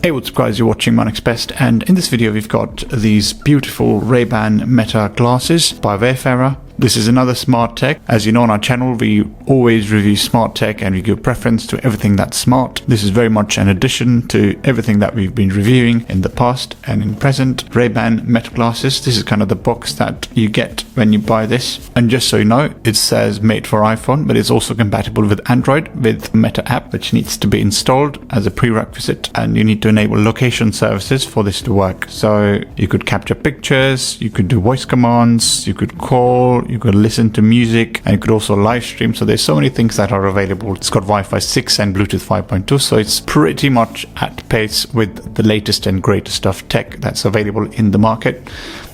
Hey, what's up guys, you're watching My Next Best, and in this video we've got these beautiful Rayban Meta glasses by Wayfarer. This is another smart tech. As you know, on our channel we always review smart tech and we give preference to everything that's smart. This is very much an addition to everything that we've been reviewing in the past and in present. Rayban Meta glasses, this is kind of the box that you get when you buy this. And just so you know, it says made for iPhone, but it's also compatible with Android with Meta app, which needs to be installed as a prerequisite, and you need to enable location services for this to work. So you could capture pictures, you could do voice commands, you could call, you could listen to music, and you could also live stream. So there's so many things that are available. It's got Wi-Fi 6 and Bluetooth 5.2, so it's pretty much at pace with the latest and greatest of tech that's available in the market.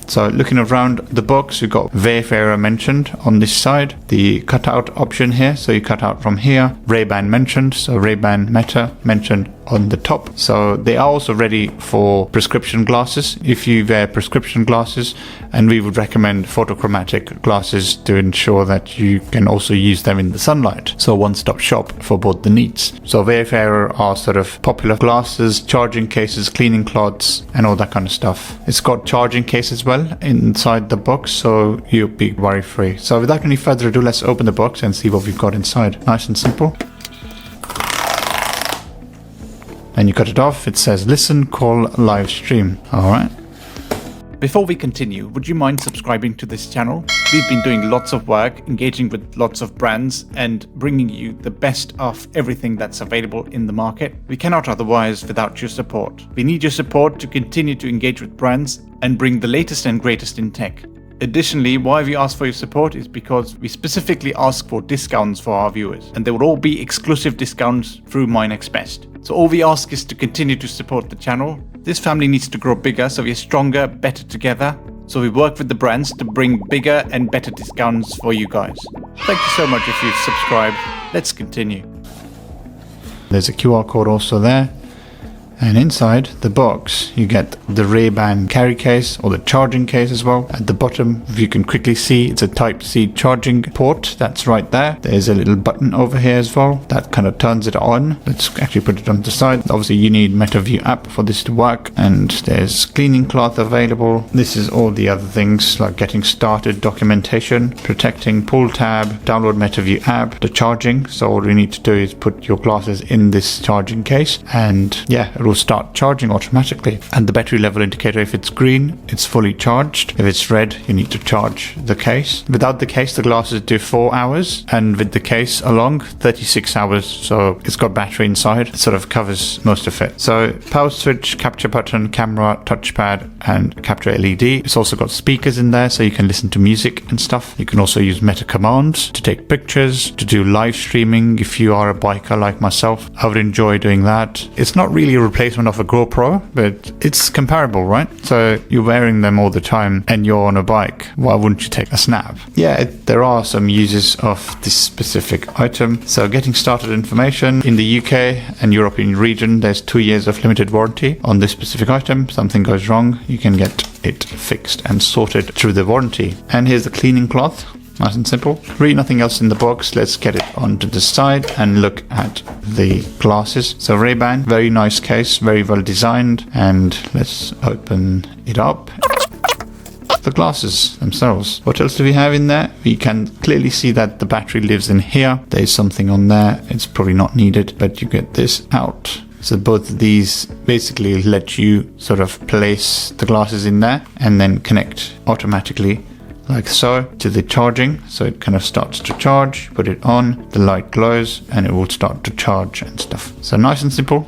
So looking around the box, you've got Wayfarer mentioned on this side, the cutout option here, so you cut out from here, Rayban mentioned, so Rayban Meta mentioned on the top. So they are also ready for prescription glasses if you wear prescription glasses, and we would recommend photochromatic glasses to ensure that you can also use them in the sunlight. So one-stop shop for both the needs. So Wayfarer are sort of popular glasses, charging cases, cleaning cloths, and all that kind of stuff. It's got charging case as well inside the box, so you'll be worry free. So without any further ado, let's open the box and see what we've got inside. Nice and simple. And you cut it off, it says listen, call, live stream. Alright. Before we continue, would you mind subscribing to this channel? We've been doing lots of work, engaging with lots of brands and bringing you the best of everything that's available in the market. We cannot otherwise without your support. We need your support to continue to engage with brands and bring the latest and greatest in tech. Additionally, why we ask for your support is because we specifically ask for discounts for our viewers, and there will all be exclusive discounts through My Next Best. So all we ask is to continue to support the channel. This family needs to grow bigger, so we are stronger, better together. So we work with the brands to bring bigger and better discounts for you guys. Thank you so much if you've subscribed. Let's continue. There's a QR code also there. And inside the box, you get the Rayban carry case or the charging case as well. At the bottom, if you can quickly see, it's a Type-C charging port. That's right there. There's a little button over here as well that kind of turns it on. Let's actually put it on the side. Obviously, you need MetaView app for this to work. And there's cleaning cloth available. This is all the other things like getting started, documentation, protecting, pull tab, download MetaView app, the charging. So all you need to do is put your glasses in this charging case, and yeah, it will start charging automatically. And the battery level indicator, if it's green, it's fully charged. If it's red, you need to charge the case. Without the case, the glasses do 4 hours, and with the case along, 36 hours. So it's got battery inside. It sort of covers most of it. So power switch, capture button, camera, touchpad, and capture LED. It's also got speakers in there, so you can listen to music and stuff. You can also use Meta commands to take pictures, to do live streaming. If you are a biker like myself, I would enjoy doing that. It's not really a replacement of a GoPro, but it's comparable, right? So you're wearing them all the time and you're on a bike. Why wouldn't you take a snap? Yeah, there are some uses of this specific item. So getting started information. In the UK and European region, there's 2 years of limited warranty on this specific item. Something goes wrong, you can get it fixed and sorted through the warranty. And here's the cleaning cloth. Nice and simple. Really nothing else in the box. Let's get it onto the side and look at the glasses. So Rayban, very nice case, very well designed. And let's open it up. The glasses themselves. What else do we have in there? We can clearly see that the battery lives in here. There's something on there. It's probably not needed, but you get this out. So both of these basically let you sort of place the glasses in there and then connect automatically like so to the charging. So it kind of starts to charge, put it on, the light glows, and it will start to charge and stuff. So nice and simple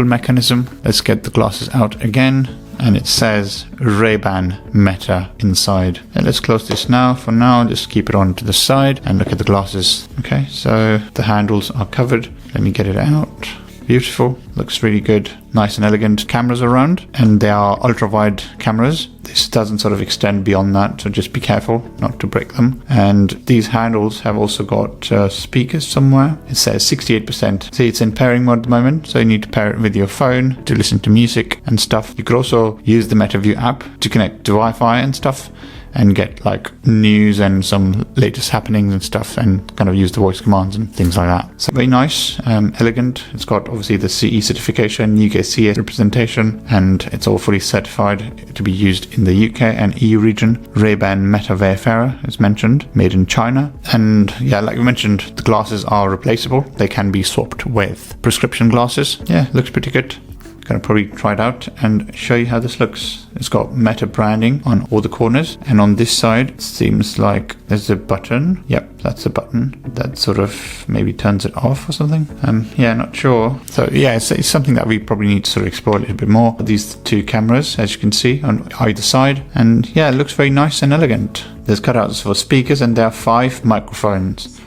mechanism. Let's get the glasses out again. And it says Rayban Meta inside. And let's close this now. For now, just keep it on to the side and look at the glasses. Okay, so the handles are covered. Let me get it out. Beautiful, looks really good. Nice and elegant cameras around, and they are ultra wide cameras. This doesn't sort of extend beyond that, so just be careful not to break them. And these handles have also got speakers somewhere. It says 68%. See, it's in pairing mode at the moment, so you need to pair it with your phone to listen to music and stuff. You could also use the MetaView app to connect to Wi-Fi and stuff. and get like news and some latest happenings and stuff, and kind of use the voice commands and things like that. So very nice, elegant. It's got obviously the CE certification, UKCA representation, and it's all fully certified to be used in the UK and EU region. Rayban Meta Wayfarer is mentioned, made in China. And yeah, like we mentioned, the glasses are replaceable. They can be swapped with prescription glasses. Yeah, looks pretty good. Gonna probably try it out and show you how this looks. It's got Meta branding on all the corners, and on this side it seems like there's a button. Yep, that's a button that sort of maybe turns it off or something. Yeah, not sure. So yeah, it's something that we probably need to sort of explore a little bit more. These two cameras, as you can see, on either side, and yeah, it looks very nice and elegant. There's cutouts for speakers, and there are 5 microphones.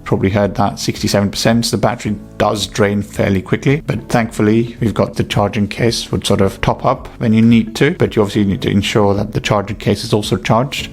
Probably heard that 67%, so the battery does drain fairly quickly, but thankfully we've got the charging case would sort of top up when you need to, but you obviously need to ensure that the charging case is also charged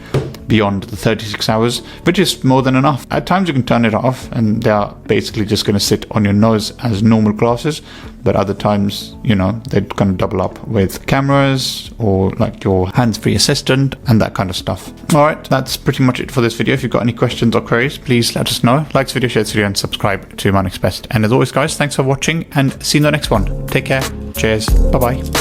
beyond the 36 hours, which is more than enough. At times you can turn it off and they are basically just going to sit on your nose as normal glasses, but other times, you know, they're going to double up with cameras or like your hands-free assistant and that kind of stuff. Alright, that's pretty much it for this video. If you've got any questions or queries, please let us know. Like this video, share this video, and subscribe to my next best. And as always guys, thanks for watching and see you in the next one. Take care. Cheers. Bye bye.